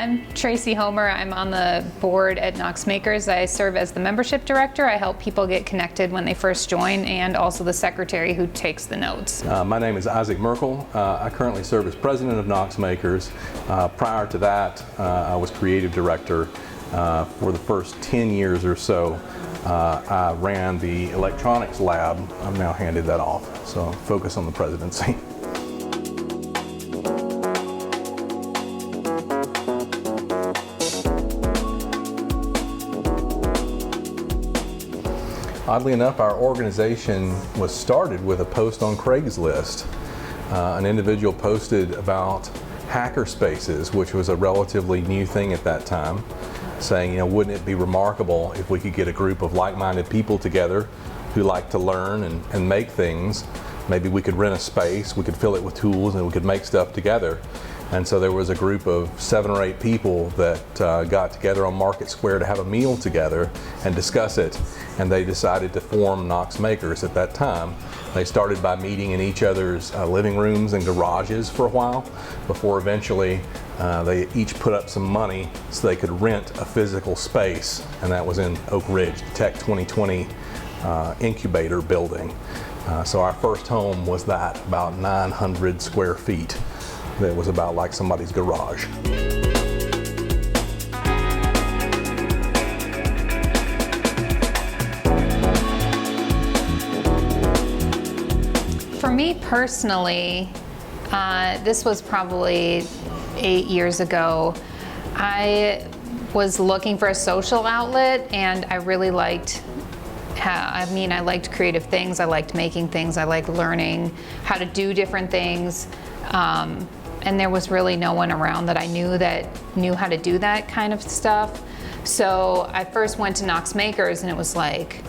I'm Tracy Homer. I'm on the board at Knox Makers. I serve as the membership director. I help people get connected when they first join, and also the secretary who takes the notes. My name is Isaac Merkel. I currently serve as president of Knox Makers. Prior to that, I was creative director. For the first 10 years or so, I ran the electronics lab. I've now handed that off, so focus on the presidency. Oddly enough, our organization was started with a post on Craigslist. An individual posted about hacker spaces, which was a relatively new thing at that time, saying, you know, wouldn't it be remarkable if we could get a group of like-minded people together who like to learn and make things. Maybe we could rent a space, we could fill it with tools, and we could make stuff together. And so there was a group of 7 or 8 people that got together on Market Square to have a meal together and discuss it. And they decided to form Knox Makers at that time. They started by meeting in each other's living rooms and garages for a while, before eventually they each put up some money so they could rent a physical space. And that was in Oak Ridge, the Tech 2020 incubator building. So our first home was that, about 900 square feet. That was about like somebody's garage. For me personally, this was probably 8 years ago. I was looking for a social outlet, and I really liked I liked creative things, I liked making things, I liked learning how to do different things. And there was really no one around that I knew how to do that kind of stuff. So I first went to Knox Makers, and it was like,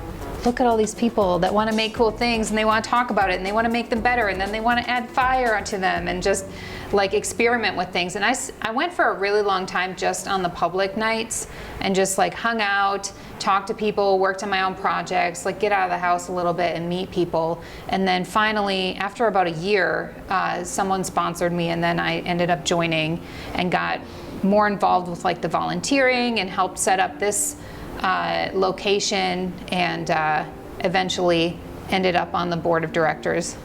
look at all these people that want to make cool things, and they want to talk about it, and they want to make them better, and then they want to add fire onto them, and just like experiment with things. And I went for a really long time just on the public nights, and just like hung out, talked to people, worked on my own projects, like get out of the house a little bit and meet people. And then finally, after about a year, someone sponsored me, and then I ended up joining and got more involved with like the volunteering and helped set up this location, and eventually ended up on the board of directors.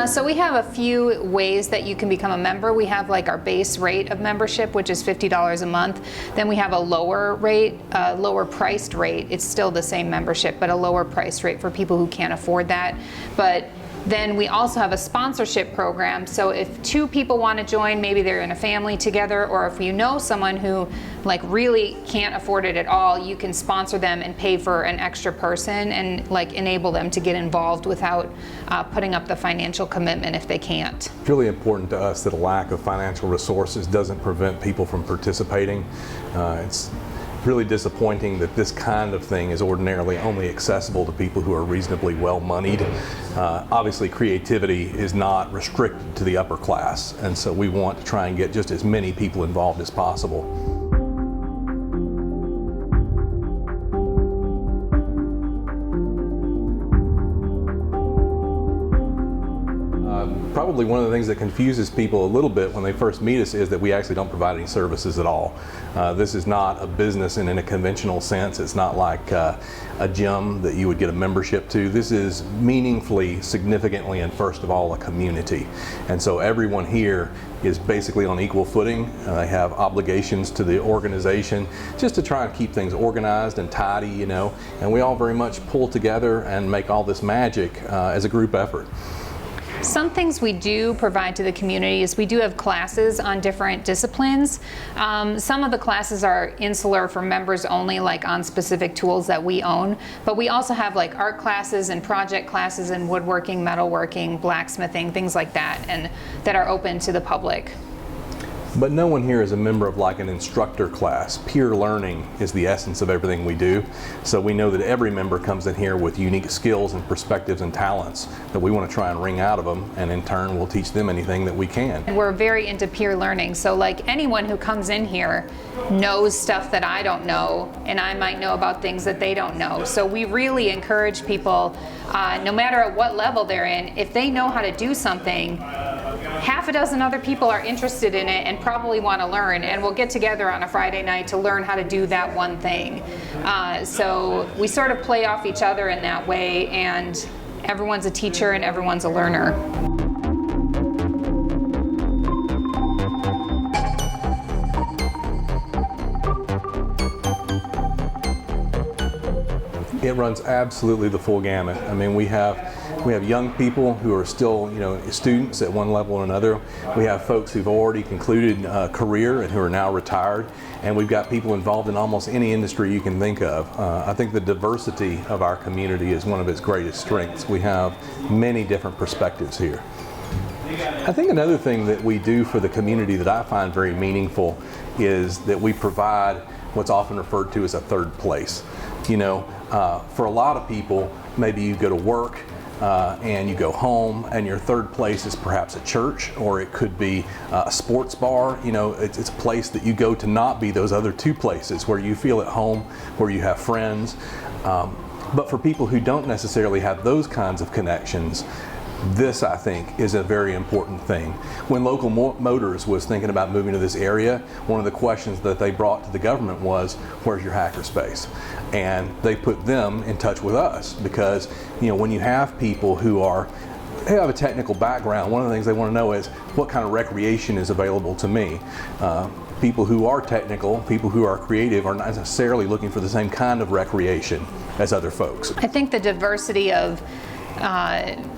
So we have a few ways that you can become a member. We have like our base rate of membership, which is $50 a month. Then we have a lower rate, lower priced rate. It's still the same membership, but a lower price rate for people who can't afford that. But then we also have a sponsorship program. So if 2 people want to join, maybe they're in a family together, or if you know someone who like really can't afford it at all, you can sponsor them and pay for an extra person, and like enable them to get involved without putting up the financial commitment if they can't. It's really important to us that a lack of financial resources doesn't prevent people from participating. It's really disappointing that this kind of thing is ordinarily only accessible to people who are reasonably well-moneyed. Obviously, creativity is not restricted to the upper class, and so we want to try and get just as many people involved as possible. Probably one of the things that confuses people a little bit when they first meet us is that we actually don't provide any services at all. This is not a business in a conventional sense. It's not like a gym that you would get a membership to. This is meaningfully, significantly, and first of all, a community. And so everyone here is basically on equal footing. They have obligations to the organization just to try and keep things organized and tidy, you know, and we all very much pull together and make all this magic as a group effort. Some things we do provide to the community is we do have classes on different disciplines. Some of the classes are insular for members only, like on specific tools that we own, but we also have like art classes and project classes in woodworking, metalworking, blacksmithing, things like that, and that are open to the public. But no one here is a member of like an instructor class. Peer learning is the essence of everything we do. So we know that every member comes in here with unique skills and perspectives and talents that we want to try and wring out of them, and in turn we'll teach them anything that we can. We're very into peer learning, so like anyone who comes in here knows stuff that I don't know, and I might know about things that they don't know. So we really encourage people, no matter at what level they're in, if they know how to do something, half a dozen other people are interested in it and probably want to learn, and we'll get together on a Friday night to learn how to do that one thing. So we sort of play off each other in that way, and everyone's a teacher and everyone's a learner. It runs absolutely the full gamut. I mean, we have young people who are still, students at one level or another. We have folks who've already concluded a career and who are now retired, and we've got people involved in almost any industry you can think of. I think the diversity of our community is one of its greatest strengths. We have many different perspectives here. I think another thing that we do for the community that I find very meaningful is that we provide what's often referred to as a third place. For a lot of people, maybe you go to work and you go home, and your third place is perhaps a church, or it could be a sports bar. It's a place that you go to not be those other two places where you feel at home, where you have friends. But for people who don't necessarily have those kinds of connections, this, I think, is a very important thing. When Local Motors was thinking about moving to this area, one of the questions that they brought to the government was, where's your hackerspace? And they put them in touch with us, because when you have people who have a technical background, one of the things they want to know is, what kind of recreation is available to me? People who are technical, people who are creative, are not necessarily looking for the same kind of recreation as other folks. I think the diversity of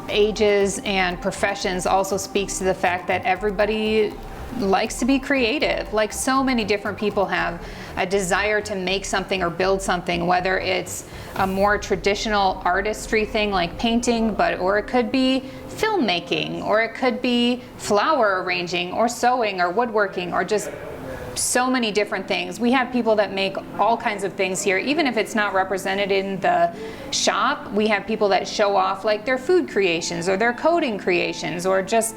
ages and professions also speaks to the fact that everybody likes to be creative. Like, so many different people have a desire to make something or build something, whether it's a more traditional artistry thing like painting, or it could be filmmaking, or it could be flower arranging, or sewing, or woodworking, or just so many different things. We have people that make all kinds of things here. Even if it's not represented in the shop, we have people that show off like their food creations or their coding creations, or just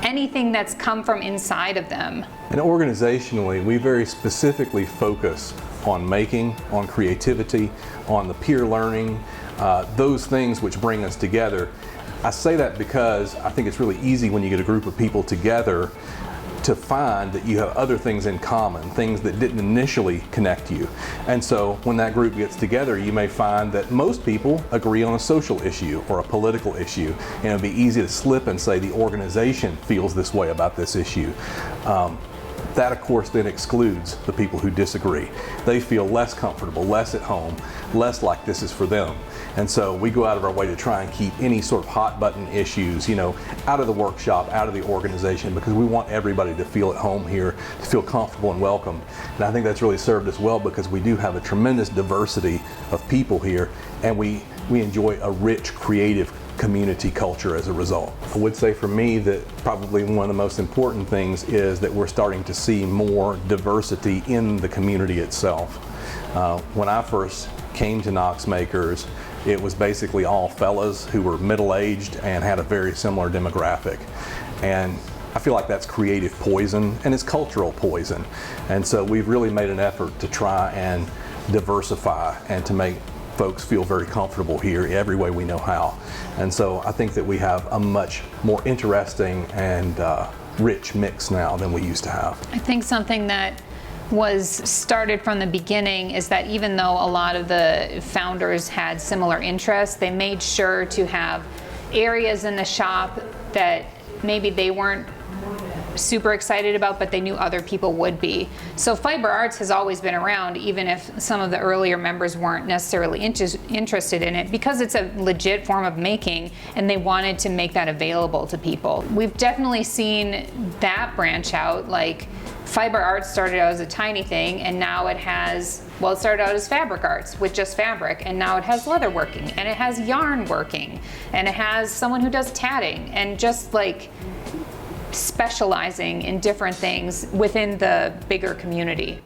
anything that's come from inside of them. And organizationally, we very specifically focus on making, on creativity, on the peer learning, those things which bring us together. I say that because I think it's really easy when you get a group of people together to find that you have other things in common, things that didn't initially connect you. And so when that group gets together, you may find that most people agree on a social issue or a political issue, and it'd be easy to slip and say the organization feels this way about this issue. That, of course, then excludes the people who disagree. They feel less comfortable, less at home, less like this is for them. And so we go out of our way to try and keep any sort of hot button issues, out of the workshop, out of the organization, because we want everybody to feel at home here, to feel comfortable and welcome. And I think that's really served us well, because we do have a tremendous diversity of people here, and we enjoy a rich, creative community culture as a result. I would say for me that probably one of the most important things is that we're starting to see more diversity in the community itself. When I first came to Knox Makers, it was basically all fellas who were middle-aged and had a very similar demographic. And I feel like that's creative poison, and it's cultural poison. And so we've really made an effort to try and diversify and to make folks feel very comfortable here every way we know how. And so I think that we have a much more interesting and rich mix now than we used to have. I think something that was started from the beginning is that even though a lot of the founders had similar interests, they made sure to have areas in the shop that maybe they weren't super excited about, but they knew other people would be. So fiber arts has always been around, even if some of the earlier members weren't necessarily interested in it, because it's a legit form of making, and they wanted to make that available to people. We've definitely seen that branch out. Like, fiber arts started out as a tiny thing, and now it has, well, it started out as fabric arts with just fabric, and now it has leather working, and it has yarn working, and it has someone who does tatting, and just like specializing in different things within the bigger community.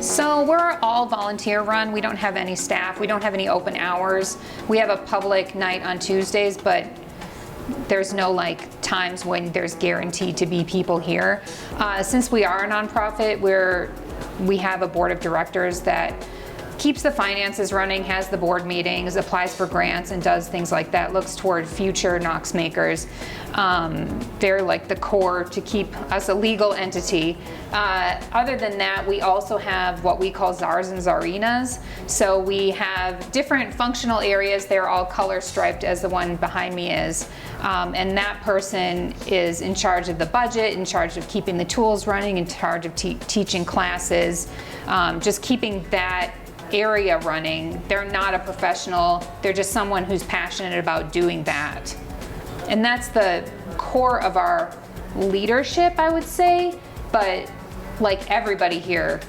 So we're all volunteer run. We don't have any staff. We don't have any open hours. We have a public night on Tuesdays, but there's no like times when there's guaranteed to be people here. Since we are a nonprofit, we have a board of directors that keeps the finances running, has the board meetings, applies for grants, and does things like that, looks toward future Knox Makers. They're like the core to keep us a legal entity. Other than that, we also have what we call czars and czarinas. So we have different functional areas. They're all color striped, as the one behind me is. And that person is in charge of the budget, in charge of keeping the tools running, in charge of teaching classes, just keeping that area running. They're not a professional, they're just someone who's passionate about doing that. And that's the core of our leadership, I would say. But like everybody here,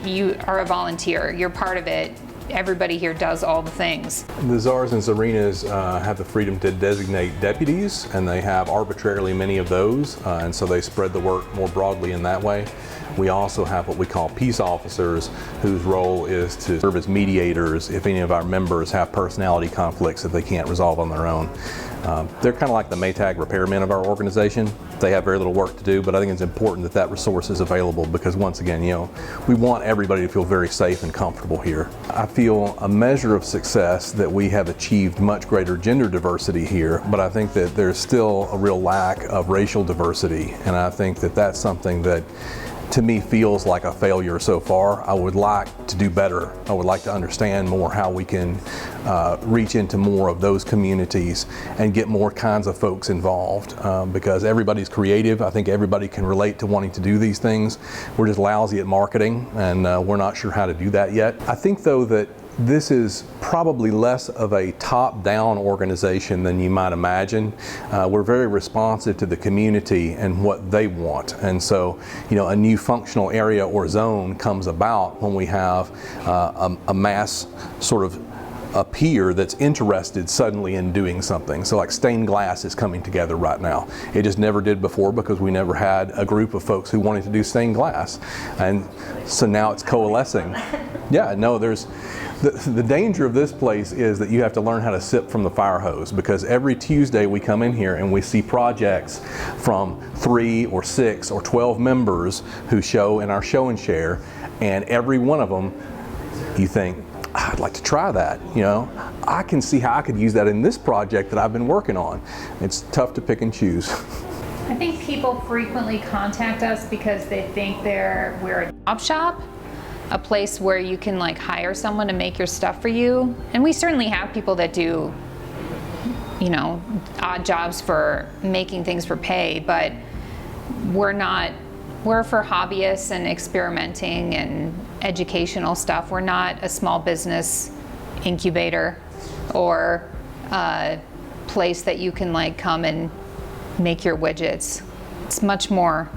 you are a volunteer, you're part of it. Everybody here does all the things. The czars and czarinas have the freedom to designate deputies, and they have arbitrarily many of those, and so they spread the work more broadly in that way. We also have what we call peace officers, whose role is to serve as mediators if any of our members have personality conflicts that they can't resolve on their own. They're kind of like the Maytag repairmen of our organization. They have very little work to do, but I think it's important that that resource is available because, once again, we want everybody to feel very safe and comfortable here. I feel a measure of success that we have achieved much greater gender diversity here, but I think that there's still a real lack of racial diversity, and I think that that's something that to me feels like a failure so far. I would like to do better. I would like to understand more how we can reach into more of those communities and get more kinds of folks involved because everybody's creative. I think everybody can relate to wanting to do these things. We're just lousy at marketing and we're not sure how to do that yet. I think though that this is probably less of a top-down organization than you might imagine. We're very responsive to the community and what they want. And so, a new functional area or zone comes about when we have a mass sort of appear that's interested suddenly in doing something. So like stained glass is coming together right now. It just never did before because we never had a group of folks who wanted to do stained glass. And so now it's coalescing. Yeah, no, the danger of this place is that you have to learn how to sip from the fire hose because every Tuesday we come in here and we see projects from 3 or 6 or 12 members who show in our show and share, and every one of them you think, I'd like to try that, I can see how I could use that in this project that I've been working on. It's tough to pick and choose. I think people frequently contact us because they think we're a job shop, a place where you can like hire someone to make your stuff for you. And we certainly have people that do, odd jobs for making things for pay, but we're for hobbyists and experimenting and educational stuff. We're not a small business incubator or a place that you can like come and make your widgets. It's much more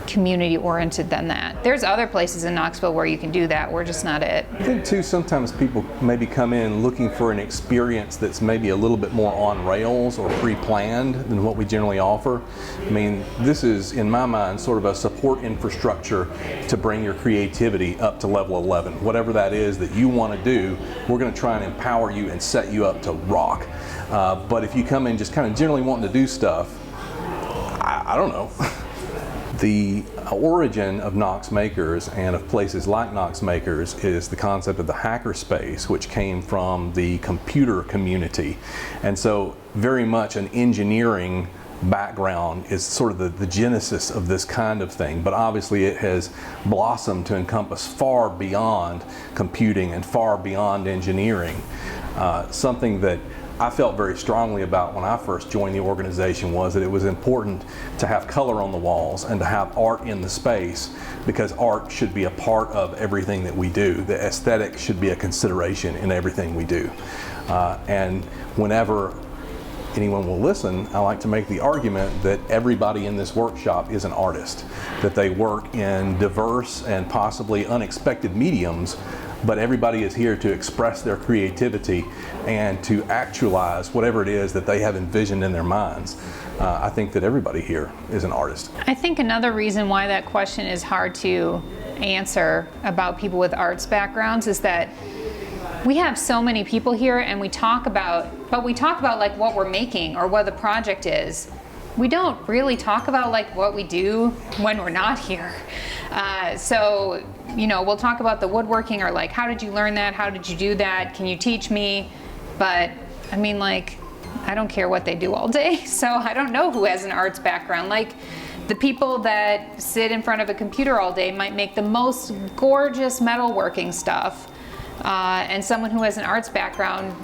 community oriented than that. There's other places in Knoxville where you can do that. We're just not it. I think too, sometimes people maybe come in looking for an experience that's maybe a little bit more on rails or pre-planned than what we generally offer. I mean, this is, in my mind, sort of a support infrastructure to bring your creativity up to level 11. Whatever that is that you want to do, we're going to try and empower you and set you up to rock. But if you come in just kind of generally wanting to do stuff, I don't know. The origin of Knox Makers and of places like Knox Makers is the concept of the hackerspace, which came from the computer community. And so very much an engineering background is sort of the genesis of this kind of thing. But obviously it has blossomed to encompass far beyond computing and far beyond engineering. Something that I felt very strongly about when I first joined the organization was that it was important to have color on the walls and to have art in the space because art should be a part of everything that we do. The aesthetic should be a consideration in everything we do. And whenever anyone will listen, I like to make the argument that everybody in this workshop is an artist, that they work in diverse and possibly unexpected mediums, but everybody is here to express their creativity and to actualize whatever it is that they have envisioned in their minds. I think that everybody here is an artist. I think another reason why that question is hard to answer about people with arts backgrounds is that we have so many people here, and we talk about like what we're making or what the project is. We don't really talk about like what we do when we're not here. So, you know, we'll talk about the woodworking or like, how did you learn that? How did you do that? Can you teach me? But I mean, like, I don't care what they do all day. So I don't know who has an arts background. Like, the people that sit in front of a computer all day might make the most gorgeous metalworking stuff. And someone who has an arts background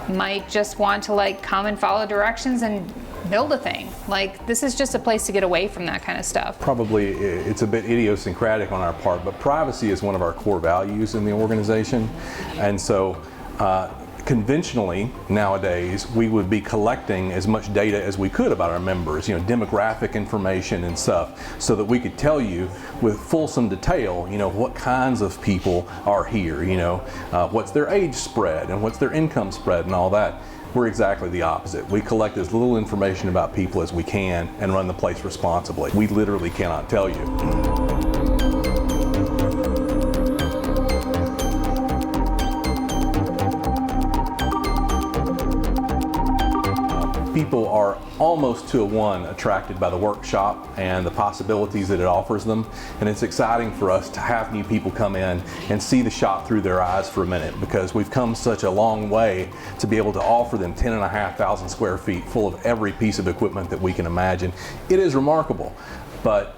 might just want to like come and follow directions and build a thing. Like, this is just a place to get away from that kind of stuff. Probably it's a bit idiosyncratic on our part, but privacy is one of our core values in the organization. And so conventionally nowadays we would be collecting as much data as we could about our members, you know, demographic information and stuff, so that we could tell you with fulsome detail, you know, what kinds of people are here, you know, what's their age spread and what's their income spread and all that. We're exactly the opposite. We collect as little information about people as we can and run the place responsibly. We literally cannot tell you. People are almost to a one attracted by the workshop and the possibilities that it offers them, and it's exciting for us to have new people come in and see the shop through their eyes for a minute, because we've come such a long way to be able to offer them 10,500 square feet full of every piece of equipment that we can imagine. It is remarkable, but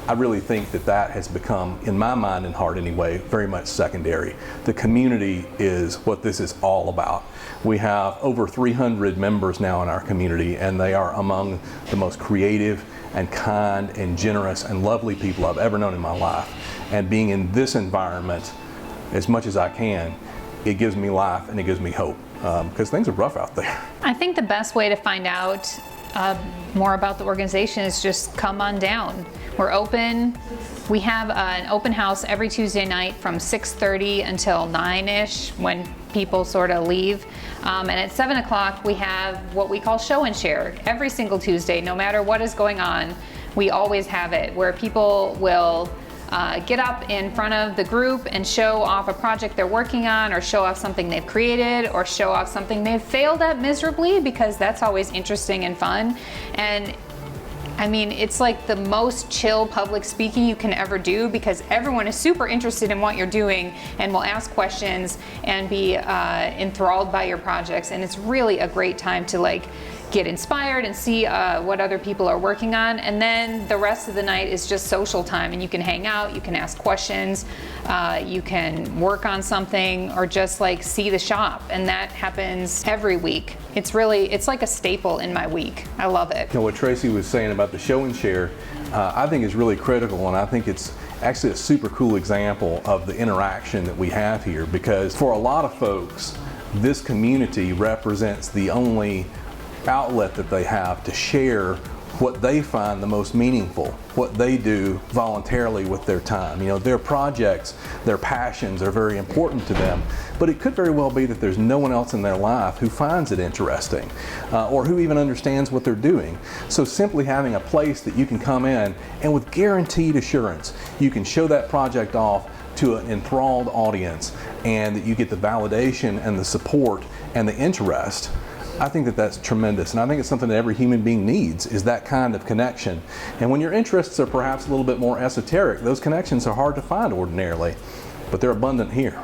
I really think that that has become, in my mind and heart anyway, very much secondary. The community is what this is all about. We have over 300 members now in our community, and they are among the most creative and kind and generous and lovely people I've ever known in my life. And being in this environment, as much as I can, it gives me life and it gives me hope, because things are rough out there. I think the best way to find out more about the organization is just come on down. We're open. We have an open house every Tuesday night from 6:30 until 9-ish when people sort of leave. And at 7 o'clock we have what we call show and share. Every single Tuesday, no matter what is going on, we always have it where people will get up in front of the group and show off a project they're working on, or show off something they've created, or show off something they've failed at miserably, because that's always interesting and fun. And I mean, it's like the most chill public speaking you can ever do, because everyone is super interested in what you're doing and will ask questions and be enthralled by your projects. And it's really a great time to like get inspired and see what other people are working on. And then the rest of the night is just social time, and you can hang out, you can ask questions, you can work on something, or just like see the shop. And that happens every week. It's like a staple in my week. I love it. You know, what Tracy was saying about the show and share, I think is really critical, and I think it's actually a super cool example of the interaction that we have here, because for a lot of folks, this community represents the only outlet that they have to share what they find the most meaningful, what they do voluntarily with their time. You know, their projects, their passions are very important to them, but it could very well be that there's no one else in their life who finds it interesting, or who even understands what they're doing. So simply having a place that you can come in and with guaranteed assurance, you can show that project off to an enthralled audience, and that you get the validation and the support and the interest. I think that that's tremendous, and I think it's something that every human being needs, is that kind of connection. And when your interests are perhaps a little bit more esoteric, those connections are hard to find ordinarily, but they're abundant here.